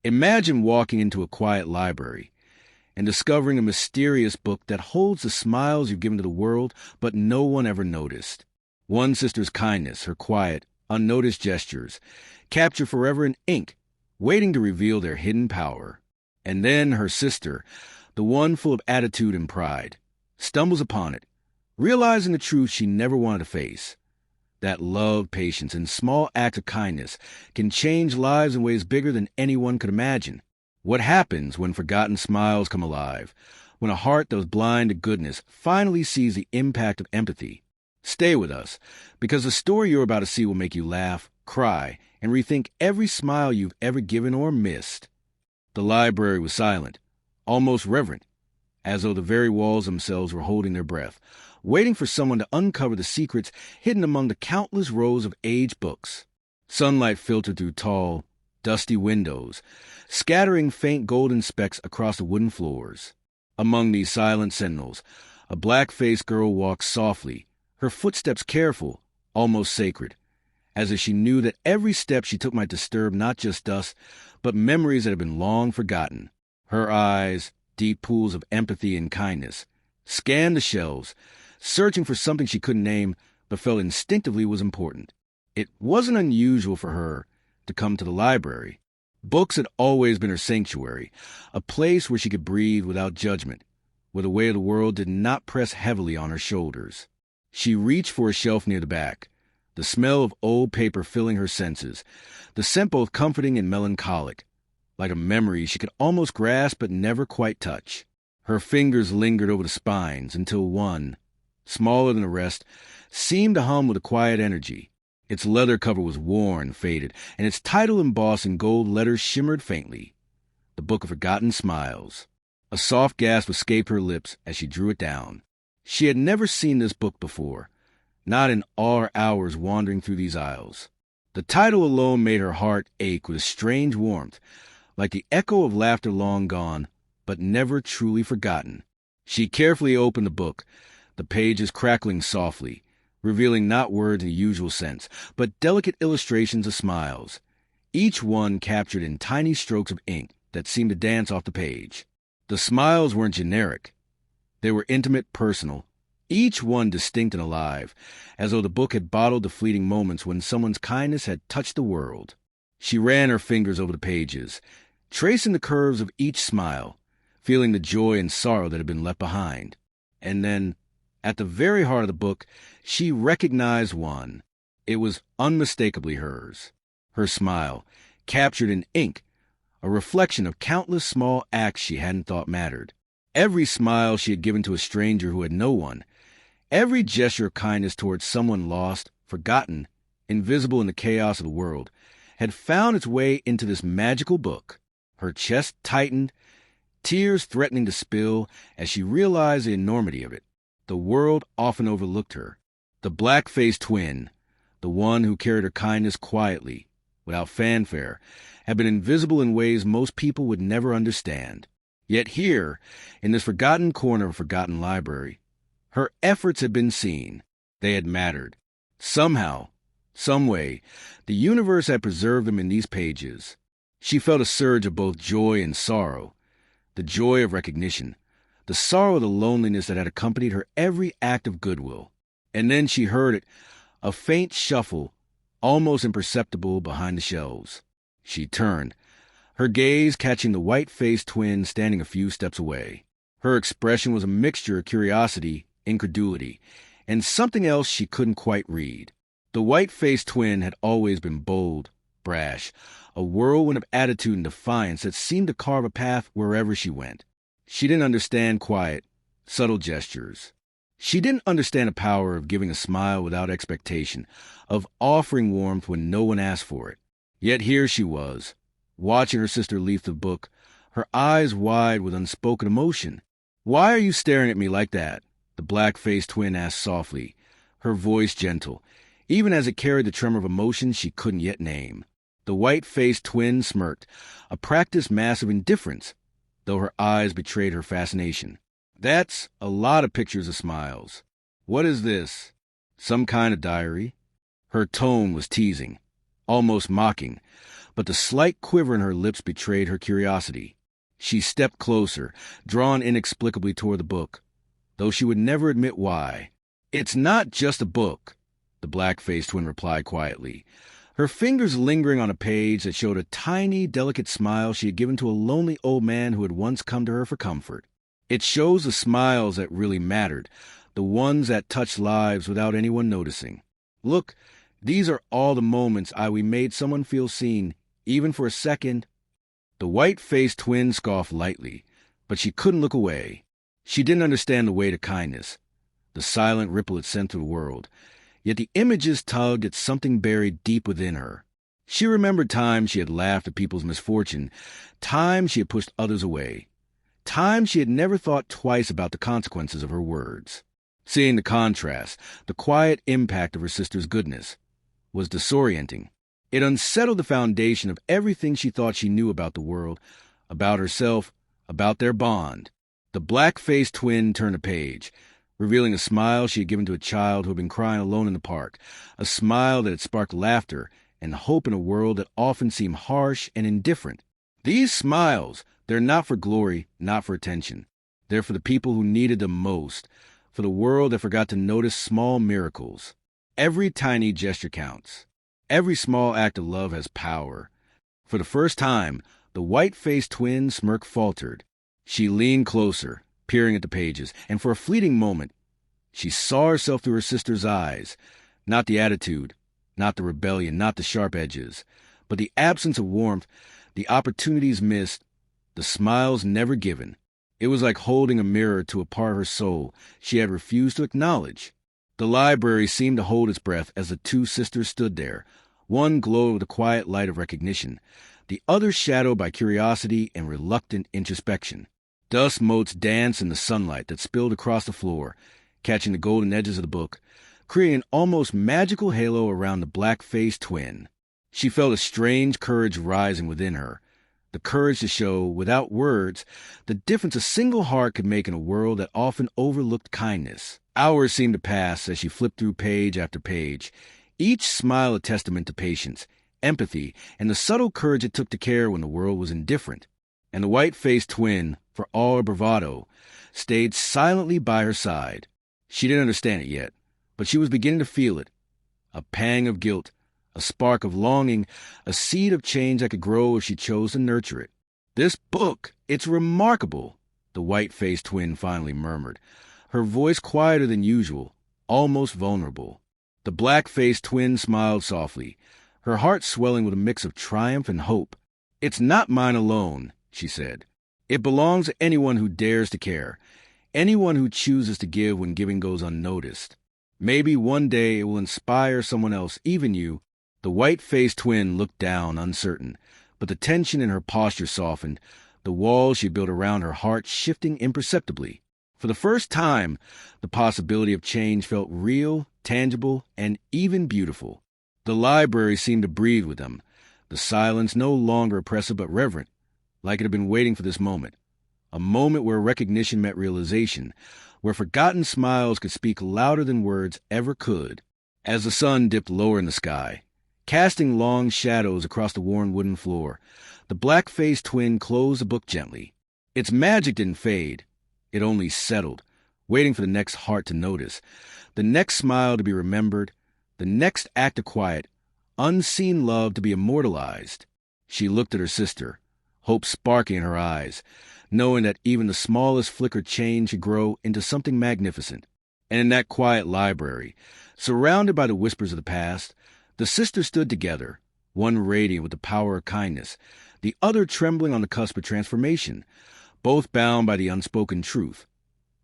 Imagine walking into a quiet library and discovering a mysterious book that holds the smiles you've given to the world, but no one ever noticed. One sister's kindness, her quiet, unnoticed gestures, captured forever in ink, waiting to reveal their hidden power. And then her sister, the one full of attitude and pride, stumbles upon it, realizing the truth she never wanted to face. That love, patience, and small acts of kindness can change lives in ways bigger than anyone could imagine. What happens when forgotten smiles come alive, when a heart that was blind to goodness finally sees the impact of empathy? Stay with us, because the story you're about to see will make you laugh, cry, and rethink every smile you've ever given or missed. The library was silent, almost reverent, as though the very walls themselves were holding their breath, waiting for someone to uncover the secrets hidden among the countless rows of aged books. Sunlight filtered through tall, dusty windows, scattering faint golden specks across the wooden floors. Among these silent sentinels, a black-faced girl walked softly, her footsteps careful, almost sacred, as if she knew that every step she took might disturb not just dust, but memories that had been long forgotten. Her eyes, deep pools of empathy and kindness, scanned the shelves, searching for something she couldn't name but felt instinctively was important. It wasn't unusual for her to come to the library. Books had always been her sanctuary, a place where she could breathe without judgment, where the weight of the world did not press heavily on her shoulders. She reached for a shelf near the back, the smell of old paper filling her senses, the scent both comforting and melancholic, like a memory she could almost grasp but never quite touch. Her fingers lingered over the spines until one, smaller than the rest, seemed to hum with a quiet energy. Its leather cover was worn, faded, and its title embossed in gold letters shimmered faintly. The Book of Forgotten Smiles. A soft gasp escaped her lips as she drew it down. She had never seen this book before, not in all her hours wandering through these aisles. The title alone made her heart ache with a strange warmth, like the echo of laughter long gone, but never truly forgotten. She carefully opened the book, the pages crackling softly, revealing not words in the usual sense, but delicate illustrations of smiles, each one captured in tiny strokes of ink that seemed to dance off the page. The smiles weren't generic. They were intimate, personal, each one distinct and alive, as though the book had bottled the fleeting moments when someone's kindness had touched the world. She ran her fingers over the pages, tracing the curves of each smile, feeling the joy and sorrow that had been left behind. And then, at the very heart of the book, she recognized one. It was unmistakably hers. Her smile, captured in ink, a reflection of countless small acts she hadn't thought mattered. Every smile she had given to a stranger who had no one, every gesture of kindness towards someone lost, forgotten, invisible in the chaos of the world, had found its way into this magical book. Her chest tightened, tears threatening to spill as she realized the enormity of it. The world often overlooked her. The black-faced twin, the one who carried her kindness quietly, without fanfare, had been invisible in ways most people would never understand. Yet here, in this forgotten corner of a forgotten library, her efforts had been seen. They had mattered. Somehow, some way, the universe had preserved them in these pages. She felt a surge of both joy and sorrow, the joy of recognition, the sorrow of the loneliness that had accompanied her every act of goodwill. And then she heard it, a faint shuffle, almost imperceptible behind the shelves. She turned, her gaze catching the white-faced twin standing a few steps away. Her expression was a mixture of curiosity, incredulity, and something else she couldn't quite read. The white-faced twin had always been bold, brash, a whirlwind of attitude and defiance that seemed to carve a path wherever she went. She didn't understand quiet, subtle gestures. She didn't understand the power of giving a smile without expectation, of offering warmth when no one asked for it. Yet here she was, watching her sister leaf the book, her eyes wide with unspoken emotion. "Why are you staring at me like that?" the black-faced twin asked softly, her voice gentle, even as it carried the tremor of emotion she couldn't yet name. The white-faced twin smirked, a practiced mask of indifference, though her eyes betrayed her fascination. "That's a lot of pictures of smiles. What is this? Some kind of diary?" Her tone was teasing, almost mocking, but the slight quiver in her lips betrayed her curiosity. She stepped closer, drawn inexplicably toward the book, though she would never admit why. "It's not just a book," the black-faced twin replied quietly, her fingers lingering on a page that showed a tiny, delicate smile she had given to a lonely old man who had once come to her for comfort. "It shows the smiles that really mattered, the ones that touched lives without anyone noticing. Look, these are all the moments we made someone feel seen, even for a second." The white-faced twin scoffed lightly, but she couldn't look away. She didn't understand the weight of kindness, the silent ripple it sent through the world. Yet the images tugged at something buried deep within her. She remembered times she had laughed at people's misfortune, times she had pushed others away, times she had never thought twice about the consequences of her words. Seeing the contrast, the quiet impact of her sister's goodness, was disorienting. It unsettled the foundation of everything she thought she knew about the world, about herself, about their bond. The black-faced twin turned a page, revealing a smile she had given to a child who had been crying alone in the park, a smile that had sparked laughter and hope in a world that often seemed harsh and indifferent. These smiles, they're not for glory, not for attention. They're for the people who needed them most, for the world that forgot to notice small miracles. Every tiny gesture counts. Every small act of love has power. For the first time, the white-faced twin smirk faltered. She leaned closer, peering at the pages, and for a fleeting moment, she saw herself through her sister's eyes. Not the attitude, not the rebellion, not the sharp edges, but the absence of warmth, the opportunities missed, the smiles never given. It was like holding a mirror to a part of her soul she had refused to acknowledge. The library seemed to hold its breath as the two sisters stood there. One glowed with the quiet light of recognition, the other shadowed by curiosity and reluctant introspection. Dust motes danced in the sunlight that spilled across the floor, catching the golden edges of the book, creating an almost magical halo around the black-faced twin. She felt a strange courage rising within her, the courage to show, without words, the difference a single heart could make in a world that often overlooked kindness. Hours seemed to pass as she flipped through page after page, each smile a testament to patience, empathy, and the subtle courage it took to care when the world was indifferent. And the white-faced twin, for all her bravado, stayed silently by her side. She didn't understand it yet, but she was beginning to feel it. A pang of guilt, a spark of longing, a seed of change that could grow if she chose to nurture it. "This book, it's remarkable," the white-faced twin finally murmured, her voice quieter than usual, almost vulnerable. The black-faced twin smiled softly, her heart swelling with a mix of triumph and hope. "It's not mine alone," she said. "It belongs to anyone who dares to care, anyone who chooses to give when giving goes unnoticed. Maybe one day it will inspire someone else, even you." The white-faced twin looked down, uncertain, but the tension in her posture softened, the walls she built around her heart shifting imperceptibly. For the first time, the possibility of change felt real, tangible, and even beautiful. The library seemed to breathe with them, the silence no longer oppressive but reverent, like it had been waiting for this moment. A moment where recognition met realization, where forgotten smiles could speak louder than words ever could. As the sun dipped lower in the sky, casting long shadows across the worn wooden floor, the black-faced twin closed the book gently. Its magic didn't fade. It only settled, waiting for the next heart to notice, the next smile to be remembered, the next act of quiet, unseen love to be immortalized. She looked at her sister, hope sparking in her eyes, knowing that even the smallest flicker change could grow into something magnificent. And in that quiet library, surrounded by the whispers of the past, the sisters stood together, one radiant with the power of kindness, the other trembling on the cusp of transformation, both bound by the unspoken truth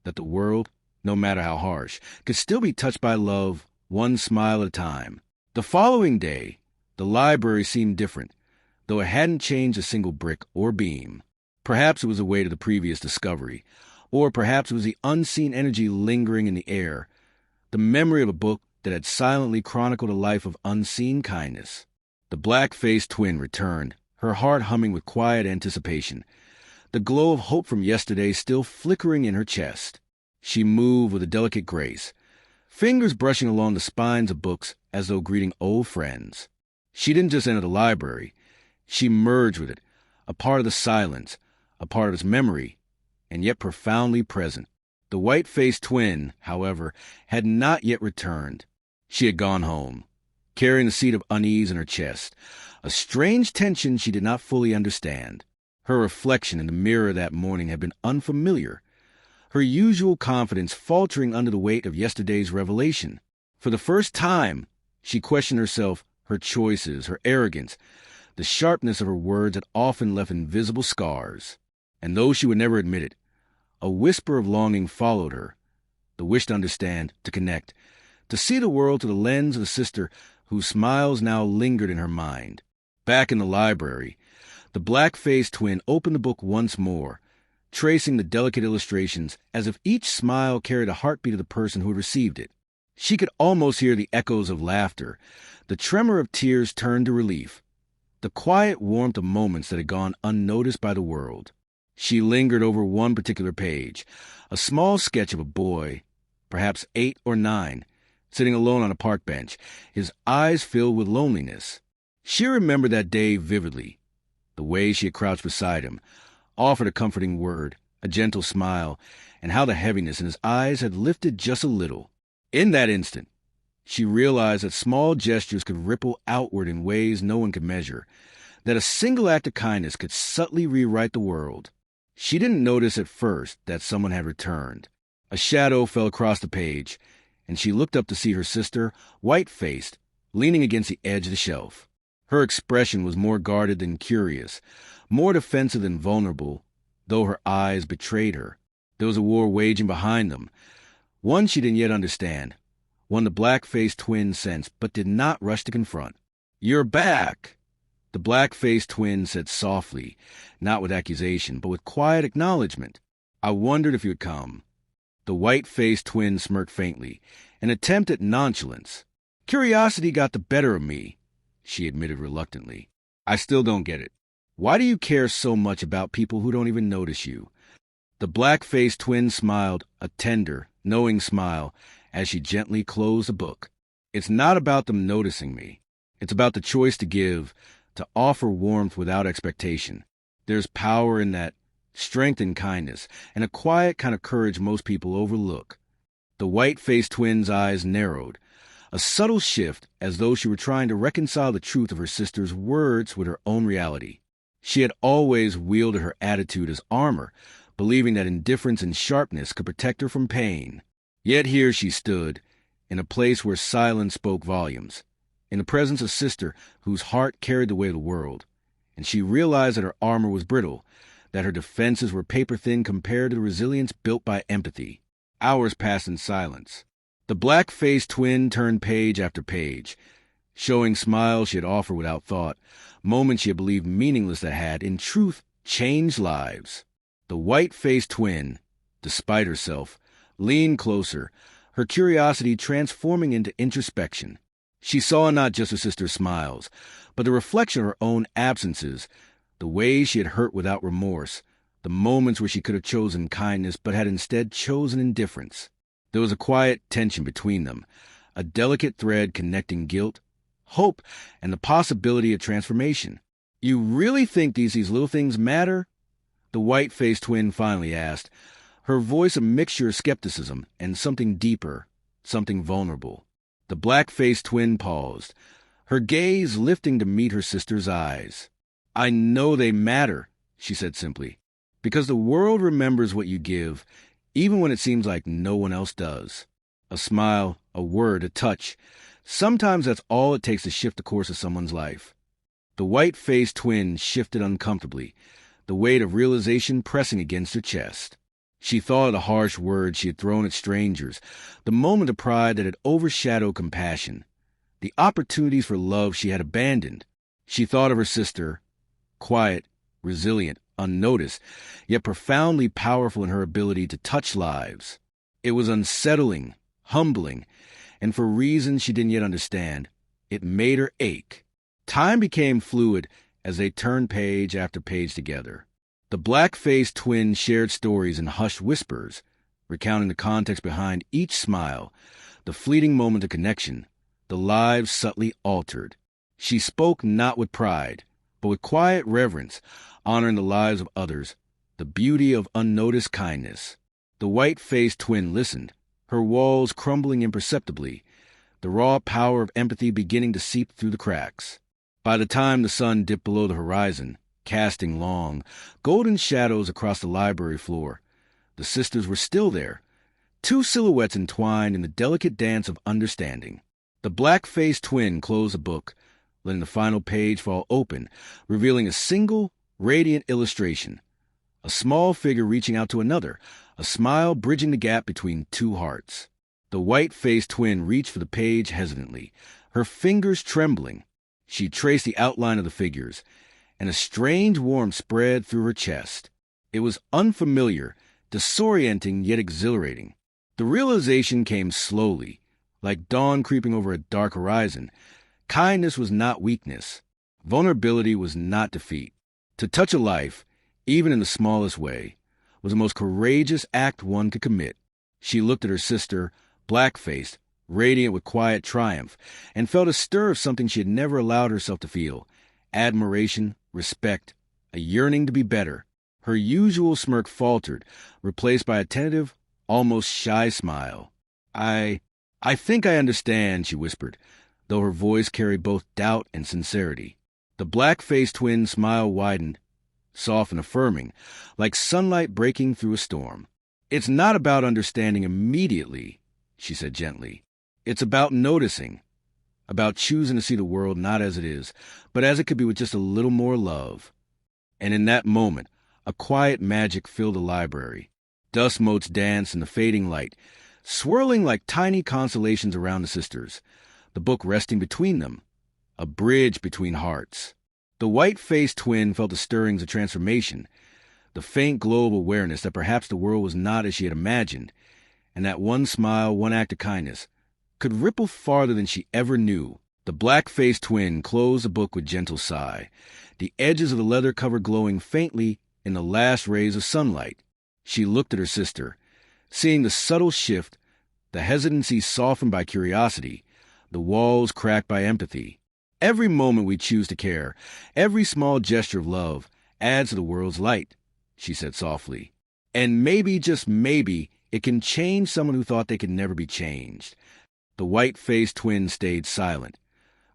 that the world, no matter how harsh, could still be touched by love, one smile at a time. The following day, the library seemed different, though it hadn't changed a single brick or beam. Perhaps it was the weight of the previous discovery, or perhaps it was the unseen energy lingering in the air, the memory of a book that had silently chronicled a life of unseen kindness. The black-faced twin returned, her heart humming with quiet anticipation, the glow of hope from yesterday still flickering in her chest. She moved with a delicate grace, fingers brushing along the spines of books as though greeting old friends. She didn't just enter the library. She merged with it, a part of the silence, a part of its memory, and yet profoundly present. The white-faced twin, however, had not yet returned. She had gone home, carrying the seed of unease in her chest, a strange tension she did not fully understand. Her reflection in the mirror that morning had been unfamiliar, her usual confidence faltering under the weight of yesterday's revelation. For the first time, she questioned herself, her choices, her arrogance. The sharpness of her words had often left invisible scars. And though she would never admit it, a whisper of longing followed her, the wish to understand, to connect, to see the world through the lens of the sister whose smiles now lingered in her mind. Back in the library, the black-faced twin opened the book once more, tracing the delicate illustrations as if each smile carried a heartbeat of the person who had received it. She could almost hear the echoes of laughter, the tremor of tears turned to relief, the quiet warmth of moments that had gone unnoticed by the world. She lingered over one particular page, a small sketch of a boy, perhaps 8 or 9, sitting alone on a park bench, his eyes filled with loneliness. She remembered that day vividly, the way she had crouched beside him, offered a comforting word, a gentle smile, and how the heaviness in his eyes had lifted just a little. In that instant, she realized that small gestures could ripple outward in ways no one could measure, that a single act of kindness could subtly rewrite the world. She didn't notice at first that someone had returned. A shadow fell across the page, and she looked up to see her sister, white-faced, leaning against the edge of the shelf. Her expression was more guarded than curious, more defensive than vulnerable, though her eyes betrayed her. There was a war waging behind them, one she didn't yet understand, one the black-faced twin sensed but did not rush to confront. "You're back," the black-faced twin said softly, not with accusation, but with quiet acknowledgement. "I wondered if you'd come." The white-faced twin smirked faintly, an attempt at nonchalance. "Curiosity got the better of me," she admitted reluctantly. "I still don't get it. Why do you care so much about people who don't even notice you?" The black-faced twin smiled, a tender, knowing smile, as she gently closed the book. "It's not about them noticing me. It's about the choice to give, to offer warmth without expectation. There's power in that, strength in kindness, and a quiet kind of courage most people overlook." The white-faced twin's eyes narrowed, a subtle shift as though she were trying to reconcile the truth of her sister's words with her own reality. She had always wielded her attitude as armor, believing that indifference and sharpness could protect her from pain. Yet here she stood, in a place where silence spoke volumes, in the presence of a sister whose heart carried the weight of the world, and she realized that her armor was brittle, that her defenses were paper-thin compared to the resilience built by empathy. Hours passed in silence. The black-faced twin turned page after page, showing smiles she had offered without thought, moments she had believed meaningless that had, in truth, changed lives. The white-faced twin, despite herself, leaned closer, her curiosity transforming into introspection. She saw not just her sister's smiles, but the reflection of her own absences, the ways she had hurt without remorse, the moments where she could have chosen kindness but had instead chosen indifference. There was a quiet tension between them, a delicate thread connecting guilt, hope, and the possibility of transformation. "You really think these little things matter?" the white-faced twin finally asked, her voice a mixture of skepticism and something deeper, something vulnerable. The black-faced twin paused, her gaze lifting to meet her sister's eyes. "I know they matter," she said simply, "because the world remembers what you give, even when it seems like no one else does." A smile, a word, a touch. Sometimes that's all it takes to shift the course of someone's life. The white-faced twin shifted uncomfortably, the weight of realization pressing against her chest. She thought of the harsh words she had thrown at strangers, the moment of pride that had overshadowed compassion, the opportunities for love she had abandoned. She thought of her sister, quiet, resilient, unnoticed, yet profoundly powerful in her ability to touch lives. It was unsettling, humbling, and for reasons she didn't yet understand, it made her ache. Time became fluid as they turned page after page together. The black-faced twin shared stories in hushed whispers, recounting the context behind each smile, the fleeting moment of connection, the lives subtly altered. She spoke not with pride, but with quiet reverence, honoring the lives of others, the beauty of unnoticed kindness. The white-faced twin listened, her walls crumbling imperceptibly, the raw power of empathy beginning to seep through the cracks. By the time the sun dipped below the horizon, casting long, golden shadows across the library floor, the sisters were still there, two silhouettes entwined in the delicate dance of understanding. The black-faced twin closed the book, letting the final page fall open, revealing a single, radiant illustration. A small figure reaching out to another, a smile bridging the gap between two hearts. The white-faced twin reached for the page hesitantly, her fingers trembling. She traced the outline of the figures, and a strange warmth spread through her chest. It was unfamiliar, disorienting yet exhilarating. The realization came slowly, like dawn creeping over a dark horizon. Kindness was not weakness. Vulnerability was not defeat. To touch a life, even in the smallest way, was the most courageous act one could commit. She looked at her sister, black-faced, radiant with quiet triumph, and felt a stir of something she had never allowed herself to feel: admiration, respect, a yearning to be better. Her usual smirk faltered, replaced by a tentative, almost shy smile. I think I understand," she whispered, though her voice carried both doubt and sincerity. The black-faced twin's smile widened, soft and affirming, like sunlight breaking through a storm. "It's not about understanding immediately," she said gently. "It's about noticing, about choosing to see the world not as it is, but as it could be with just a little more love." And in that moment, a quiet magic filled the library. Dust motes danced in the fading light, swirling like tiny constellations around the sisters, the book resting between them, a bridge between hearts. The white-faced twin felt the stirrings of transformation, the faint glow of awareness that perhaps the world was not as she had imagined, and that one smile, one act of kindness, could ripple farther than she ever knew. The black-faced twin closed the book with gentle sigh, the edges of the leather cover glowing faintly in the last rays of sunlight. She looked at her sister, seeing the subtle shift, the hesitancy softened by curiosity, the walls cracked by empathy. Every moment we choose to care, every small gesture of love, adds to the world's light, she said softly. And maybe, just maybe, it can change someone who thought they could never be changed. The white-faced twin stayed silent,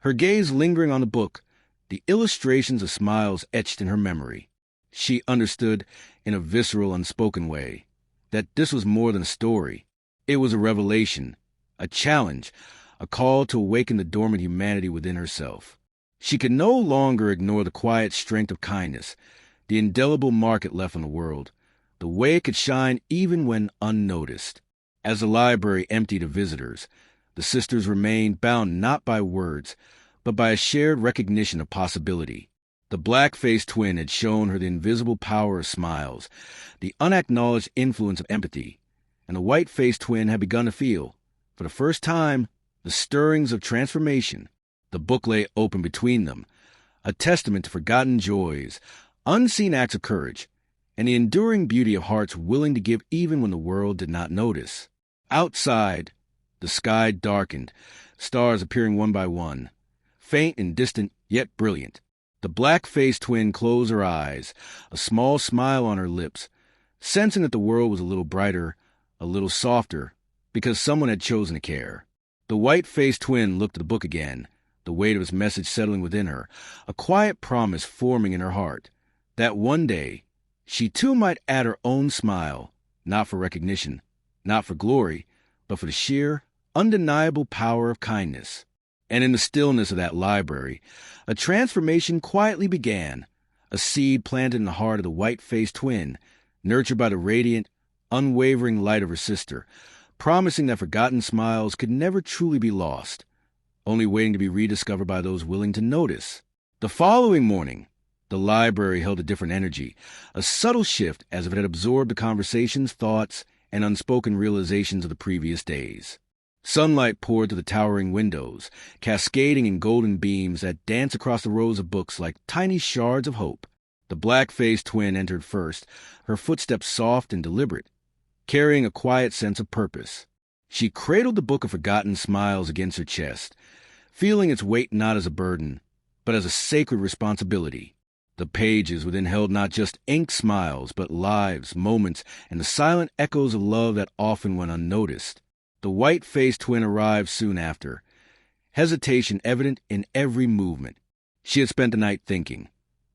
her gaze lingering on the book, the illustrations of smiles etched in her memory. She understood, in a visceral, unspoken way, that this was more than a story. It was a revelation, a challenge, a call to awaken the dormant humanity within herself. She could no longer ignore the quiet strength of kindness, the indelible mark it left on the world, the way it could shine even when unnoticed. As the library emptied of visitors, the sisters remained bound not by words, but by a shared recognition of possibility. The black-faced twin had shown her the invisible power of smiles, the unacknowledged influence of empathy, and the white-faced twin had begun to feel, for the first time, the stirrings of transformation. The book lay open between them, a testament to forgotten joys, unseen acts of courage, and the enduring beauty of hearts willing to give even when the world did not notice. Outside, the sky darkened, stars appearing one by one, faint and distant, yet brilliant. The black-faced twin closed her eyes, a small smile on her lips, sensing that the world was a little brighter, a little softer, because someone had chosen to care. The white-faced twin looked at the book again, the weight of its message settling within her, a quiet promise forming in her heart, that one day she too might add her own smile, not for recognition, not for glory, but for the sheer, undeniable power of kindness. And in the stillness of that library, a transformation quietly began, a seed planted in the heart of the white-faced twin, nurtured by the radiant, unwavering light of her sister, promising that forgotten smiles could never truly be lost, only waiting to be rediscovered by those willing to notice. The following morning, the library held a different energy, a subtle shift as if it had absorbed the conversations, thoughts, and unspoken realizations of the previous days. Sunlight poured through the towering windows, cascading in golden beams that danced across the rows of books like tiny shards of hope. The black-faced twin entered first, her footsteps soft and deliberate, carrying a quiet sense of purpose. She cradled the book of forgotten smiles against her chest, feeling its weight not as a burden, but as a sacred responsibility. The pages within held not just ink smiles, but lives, moments, and the silent echoes of love that often went unnoticed. The white-faced twin arrived soon after, hesitation evident in every movement. She had spent the night thinking,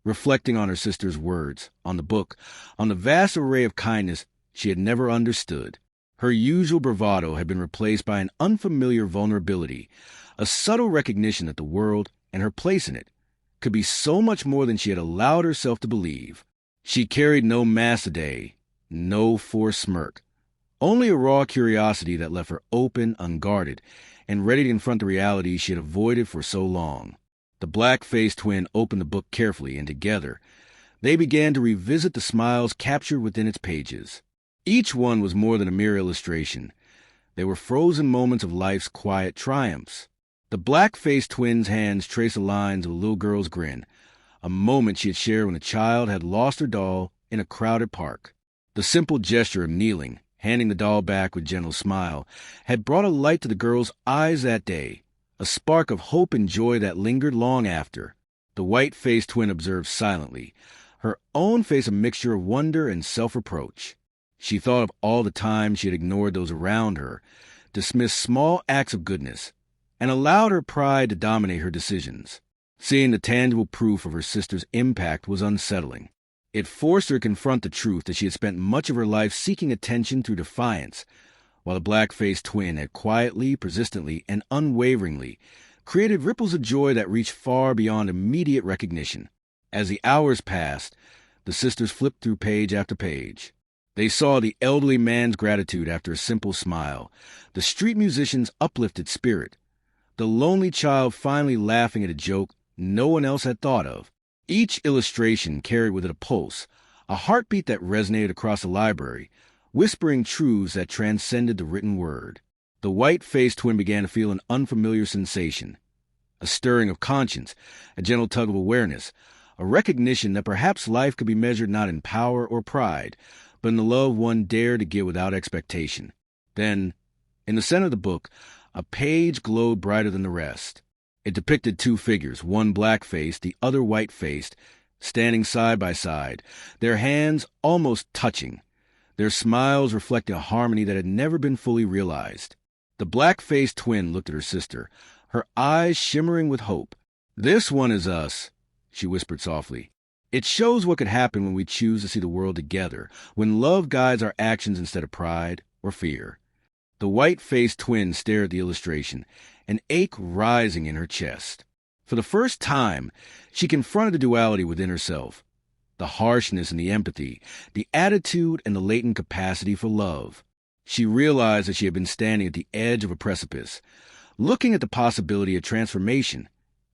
reflecting on her sister's words, on the book, on the vast array of kindness she had never understood. Her usual bravado had been replaced by an unfamiliar vulnerability, a subtle recognition that the world, and her place in it, could be so much more than she had allowed herself to believe. She carried no mask today, no forced smirk, only a raw curiosity that left her open, unguarded, and ready to confront the reality she had avoided for so long. The black-faced twin opened the book carefully, and together, they began to revisit the smiles captured within its pages. Each one was more than a mere illustration. They were frozen moments of life's quiet triumphs. The black-faced twin's hands traced the lines of a little girl's grin, a moment she had shared when a child had lost her doll in a crowded park. The simple gesture of kneeling, handing the doll back with gentle smile, had brought a light to the girl's eyes that day, a spark of hope and joy that lingered long after. The white-faced twin observed silently, her own face a mixture of wonder and self-reproach. She thought of all the times she had ignored those around her, dismissed small acts of goodness, and allowed her pride to dominate her decisions. Seeing the tangible proof of her sister's impact was unsettling. It forced her to confront the truth that she had spent much of her life seeking attention through defiance, while the black-faced twin had quietly, persistently, and unwaveringly created ripples of joy that reached far beyond immediate recognition. As the hours passed, the sisters flipped through page after page. They saw the elderly man's gratitude after a simple smile, the street musician's uplifted spirit, the lonely child finally laughing at a joke no one else had thought of. Each illustration carried with it a pulse, a heartbeat that resonated across the library, whispering truths that transcended the written word. The white-faced twin began to feel an unfamiliar sensation, a stirring of conscience, a gentle tug of awareness, a recognition that perhaps life could be measured not in power or pride, but in the love one dared to give without expectation. Then, in the center of the book, a page glowed brighter than the rest. It depicted two figures, one black-faced, the other white-faced, standing side by side, their hands almost touching, their smiles reflecting a harmony that had never been fully realized. The black-faced twin looked at her sister, her eyes shimmering with hope. "This one is us," she whispered softly. "It shows what could happen when we choose to see the world together, when love guides our actions instead of pride or fear." The white-faced twin stared at the illustration, an ache rising in her chest. For the first time, she confronted the duality within herself, the harshness and the empathy, the attitude and the latent capacity for love. She realized that she had been standing at the edge of a precipice, looking at the possibility of transformation,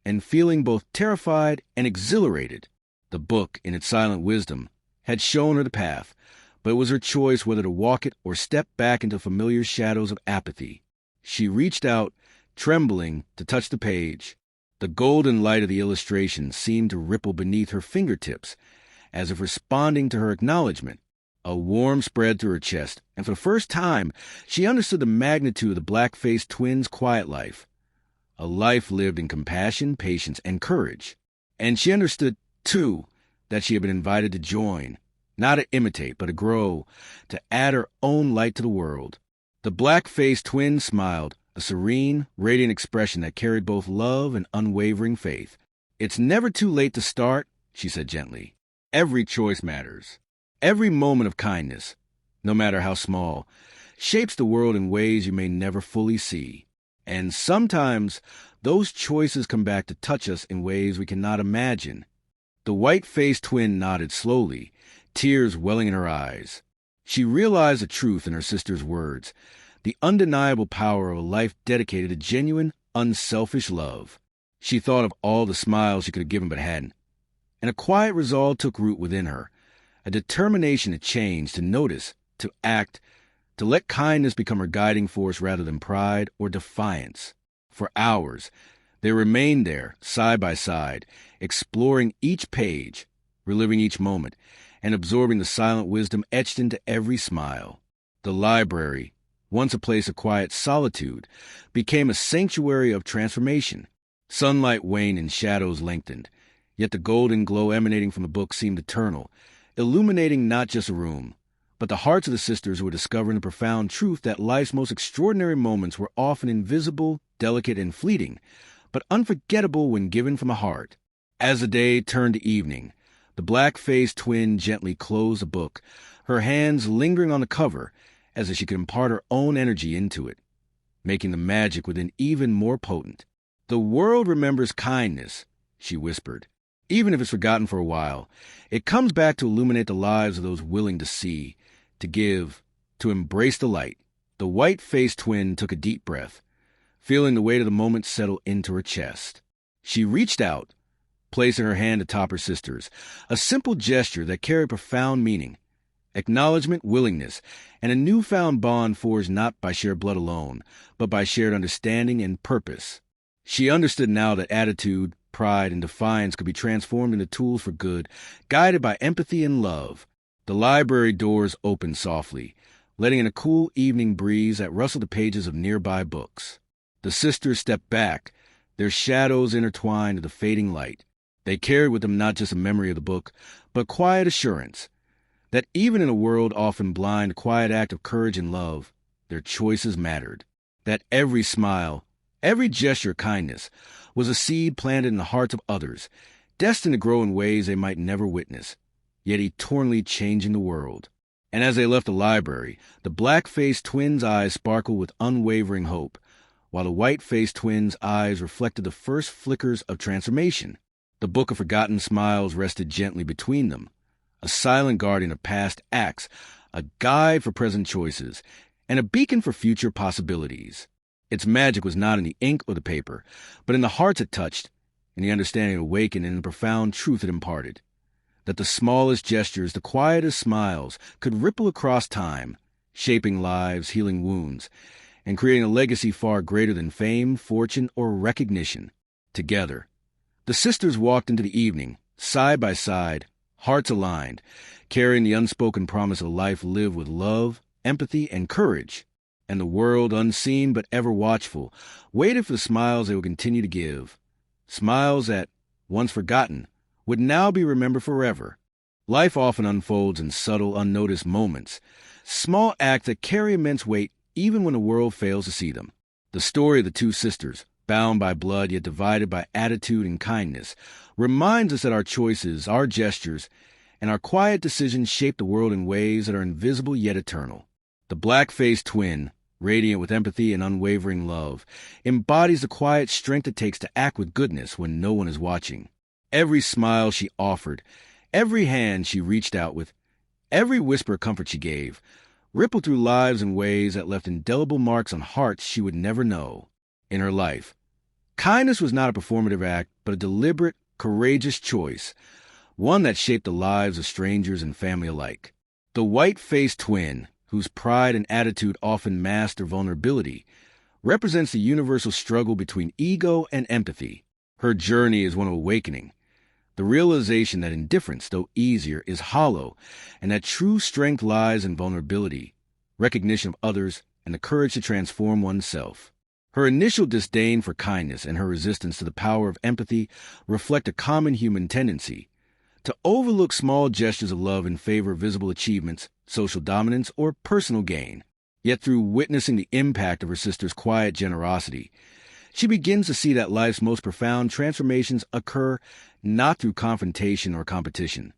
and feeling both terrified and exhilarated. The book, in its silent wisdom, had shown her the path, but it was her choice whether to walk it or step back into familiar shadows of apathy. She reached out, trembling, to touch the page. The golden light of the illustration seemed to ripple beneath her fingertips, as if responding to her acknowledgement. A warmth spread through her chest, and for the first time, she understood the magnitude of the black-faced twin's quiet life. A life lived in compassion, patience, and courage. And she understood, too, that she had been invited to join, not to imitate, but to grow, to add her own light to the world. The black-faced twin smiled, a serene, radiant expression that carried both love and unwavering faith. "It's never too late to start," she said gently. "Every choice matters. Every moment of kindness, no matter how small, shapes the world in ways you may never fully see. And sometimes those choices come back to touch us in ways we cannot imagine." The white-faced twin nodded slowly, tears welling in her eyes. She realized the truth in her sister's words, the undeniable power of a life dedicated to genuine, unselfish love. She thought of all the smiles she could have given but hadn't, and a quiet resolve took root within her, a determination to change, to notice, to act, to let kindness become her guiding force rather than pride or defiance. For hours, they remained there, side by side, exploring each page, reliving each moment, and absorbing the silent wisdom etched into every smile. The library, once a place of quiet solitude, became a sanctuary of transformation. Sunlight waned and shadows lengthened, Yet the golden glow emanating from the book seemed eternal, illuminating not just a room, but the hearts of the sisters who were discovering the profound truth that life's most extraordinary moments were often invisible, delicate, and fleeting, but unforgettable when given from the heart. As the day turned to evening, the black-faced twin gently closed the book, her hands lingering on the cover as if she could impart her own energy into it, making the magic within even more potent. "The world remembers kindness," she whispered. "Even if it's forgotten for a while, it comes back to illuminate the lives of those willing to see, to give, to embrace the light." The white-faced twin took a deep breath, feeling the weight of the moment settle into her chest. She reached out, placing her hand atop her sister's, a simple gesture that carried profound meaning, acknowledgement, willingness, and a newfound bond forged not by shared blood alone, but by shared understanding and purpose. She understood now that attitude, pride, and defiance could be transformed into tools for good, guided by empathy and love. The library doors opened softly, letting in a cool evening breeze that rustled the pages of nearby books. The sisters stepped back, their shadows intertwined with the fading light. They carried with them not just a memory of the book, but quiet assurance that even in a world often blind, a quiet act of courage and love, their choices mattered. That every smile, every gesture of kindness was a seed planted in the hearts of others, destined to grow in ways they might never witness, yet eternally changing the world. And as they left the library, the black-faced twins' eyes sparkled with unwavering hope, while the white-faced twins' eyes reflected the first flickers of transformation. The book of forgotten smiles rested gently between them, a silent guardian of past acts, a guide for present choices, and a beacon for future possibilities. Its magic was not in the ink or the paper, but in the hearts it touched, in the understanding it awakened, and in the profound truth it imparted. That the smallest gestures, the quietest smiles, could ripple across time, shaping lives, healing wounds, and creating a legacy far greater than fame, fortune, or recognition. Together, the sisters walked into the evening, side by side, hearts aligned, carrying the unspoken promise of a life lived with love, empathy, and courage. And the world, unseen but ever watchful, waited for the smiles they would continue to give. Smiles that, once forgotten, would now be remembered forever. Life often unfolds in subtle, unnoticed moments, small acts that carry immense weight even when the world fails to see them. The story of the two sisters, bound by blood yet divided by attitude and kindness, reminds us that our choices, our gestures, and our quiet decisions shape the world in ways that are invisible yet eternal. The black-faced twin, radiant with empathy and unwavering love, embodies the quiet strength it takes to act with goodness when no one is watching. Every smile she offered, every hand she reached out with, every whisper of comfort she gave, rippled through lives in ways that left indelible marks on hearts she would never know. In her life, kindness was not a performative act, but a deliberate, courageous choice, one that shaped the lives of strangers and family alike. The white-faced twin, whose pride and attitude often masked their vulnerability, represents the universal struggle between ego and empathy. Her journey is one of awakening, the realization that indifference, though easier, is hollow, and that true strength lies in vulnerability, recognition of others, and the courage to transform oneself. Her initial disdain for kindness and her resistance to the power of empathy reflect a common human tendency to overlook small gestures of love in favor of visible achievements, social dominance, or personal gain. Yet through witnessing the impact of her sister's quiet generosity, she begins to see that life's most profound transformations occur not through confrontation or competition,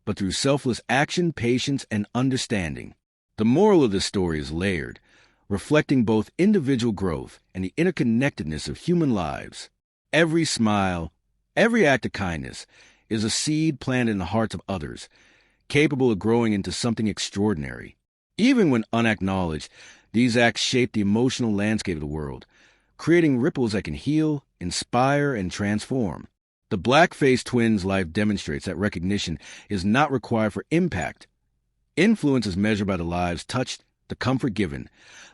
but through selfless action, patience, and understanding. The moral of this story is layered, reflecting both individual growth and the interconnectedness of human lives. Every smile, every act of kindness is a seed planted in the hearts of others, capable of growing into something extraordinary. Even when unacknowledged, these acts shape the emotional landscape of the world, creating ripples that can heal, inspire, and transform. The black-faced twins' life demonstrates that recognition is not required for impact. Influence is measured by the lives touched, the comfort given,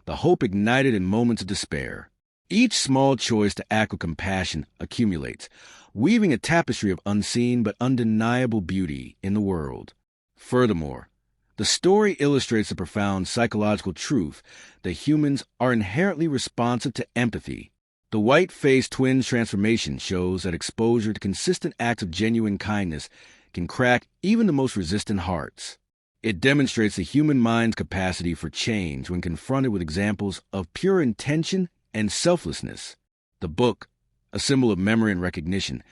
the hope ignited in moments of despair. Each small choice to act with compassion accumulates, weaving a tapestry of unseen but undeniable beauty in the world. Furthermore, the story illustrates the profound psychological truth that humans are inherently responsive to empathy. The white-faced twins transformation shows that exposure to consistent acts of genuine kindness can crack even the most resistant hearts. It demonstrates the human mind's capacity for change when confronted with examples of pure intention and selflessness. The book, a symbol of memory and recognition,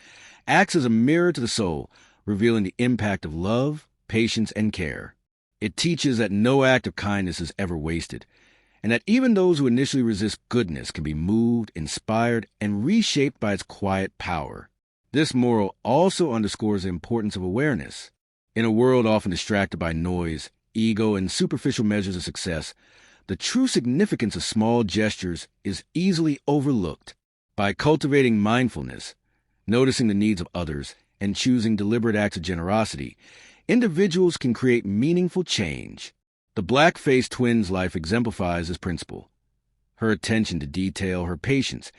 acts as a mirror to the soul, revealing the impact of love, patience, and care. It teaches that no act of kindness is ever wasted, and that even those who initially resist goodness can be moved, inspired, and reshaped by its quiet power. This moral also underscores the importance of awareness. In a world often distracted by noise, ego, and superficial measures of success, the true significance of small gestures is easily overlooked. By cultivating mindfulness, noticing the needs of others, and choosing deliberate acts of generosity, individuals can create meaningful change. The black-faced twins' life exemplifies this principle. Her attention to detail, her patience,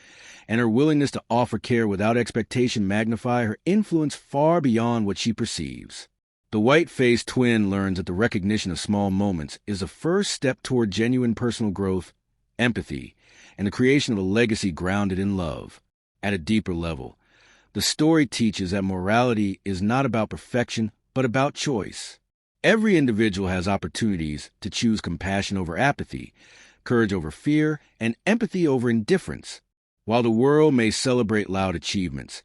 and her willingness to offer care without expectation magnify her influence far beyond what she perceives. The white-faced twin learns that the recognition of small moments is the first step toward genuine personal growth, empathy, and the creation of a legacy grounded in love. At a deeper level, the story teaches that morality is not about perfection, but about choice. Every individual has opportunities to choose compassion over apathy, courage over fear, and empathy over indifference. While the world may celebrate loud achievements,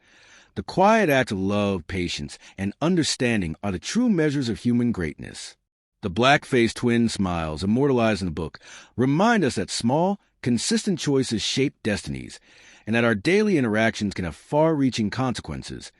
the quiet acts of love, patience, and understanding are the true measures of human greatness. The black-faced twin smiles, immortalized in the book, remind us that small, consistent choices shape destinies, and that our daily interactions can have far-reaching consequences,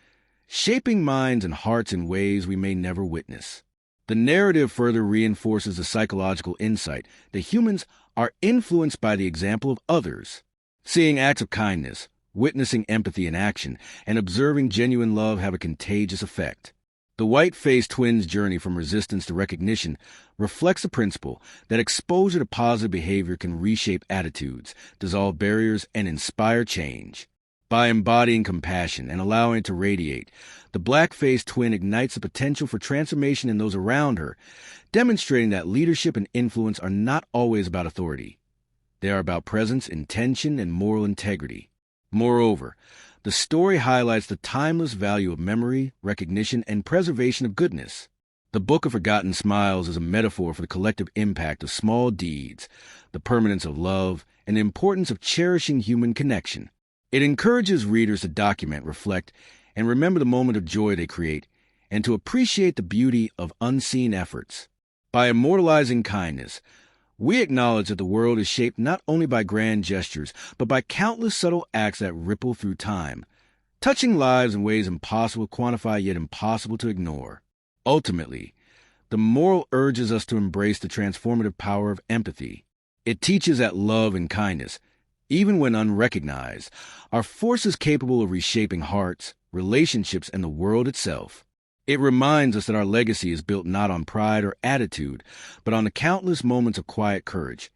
shaping minds and hearts in ways we may never witness. The narrative further reinforces the psychological insight that humans are influenced by the example of others. Seeing acts of kindness, witnessing empathy in action, and observing genuine love have a contagious effect. The white-faced twins' journey from resistance to recognition reflects the principle that exposure to positive behavior can reshape attitudes, dissolve barriers, and inspire change. By embodying compassion and allowing it to radiate, the black-faced twin ignites the potential for transformation in those around her, demonstrating that leadership and influence are not always about authority. They are about presence, intention, and moral integrity. Moreover, the story highlights the timeless value of memory, recognition, and preservation of goodness. The Book of Forgotten Smiles is a metaphor for the collective impact of small deeds, the permanence of love, and the importance of cherishing human connection. It encourages readers to document, reflect, and remember the moment of joy they create, and to appreciate the beauty of unseen efforts. By immortalizing kindness, we acknowledge that the world is shaped not only by grand gestures, but by countless subtle acts that ripple through time, touching lives in ways impossible to quantify yet impossible to ignore. Ultimately, the moral urges us to embrace the transformative power of empathy. It teaches that love and kindness, even when unrecognized, are forces capable of reshaping hearts, relationships, and the world itself. It reminds us that our legacy is built not on pride or attitude, but on the countless moments of quiet courage,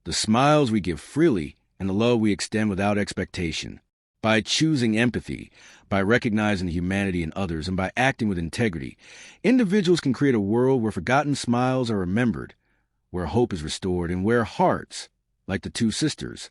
the smiles we give freely, and the love we extend without expectation. By choosing empathy, by recognizing the humanity in others, and by acting with integrity, individuals can create a world where forgotten smiles are remembered, where hope is restored, and where hearts, like the two sisters,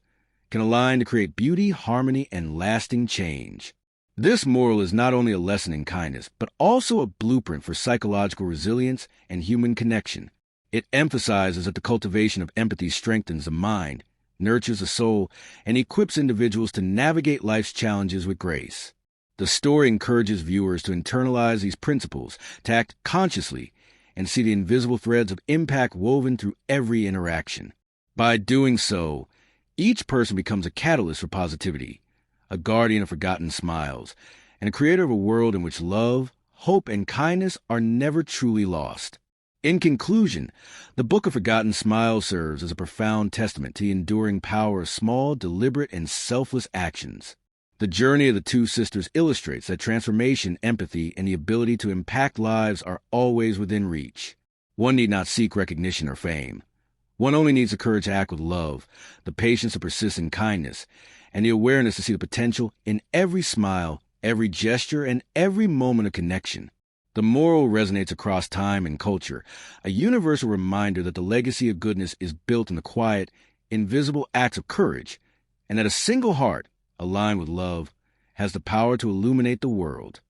can align to create beauty, harmony, and lasting change. This moral is not only a lesson in kindness, but also a blueprint for psychological resilience and human connection. It emphasizes that the cultivation of empathy strengthens the mind, nurtures the soul, and equips individuals to navigate life's challenges with grace. The story encourages viewers to internalize these principles, to act consciously, and see the invisible threads of impact woven through every interaction. By doing so, each person becomes a catalyst for positivity, a guardian of forgotten smiles, and a creator of a world in which love, hope, and kindness are never truly lost. In conclusion, the Book of Forgotten Smiles serves as a profound testament to the enduring power of small, deliberate, and selfless actions. The journey of the two sisters illustrates that transformation, empathy, and the ability to impact lives are always within reach. One need not seek recognition or fame. One only needs the courage to act with love, the patience to persist in kindness, and the awareness to see the potential in every smile, every gesture, and every moment of connection. The moral resonates across time and culture, a universal reminder that the legacy of goodness is built in the quiet, invisible acts of courage, and that a single heart, aligned with love, has the power to illuminate the world.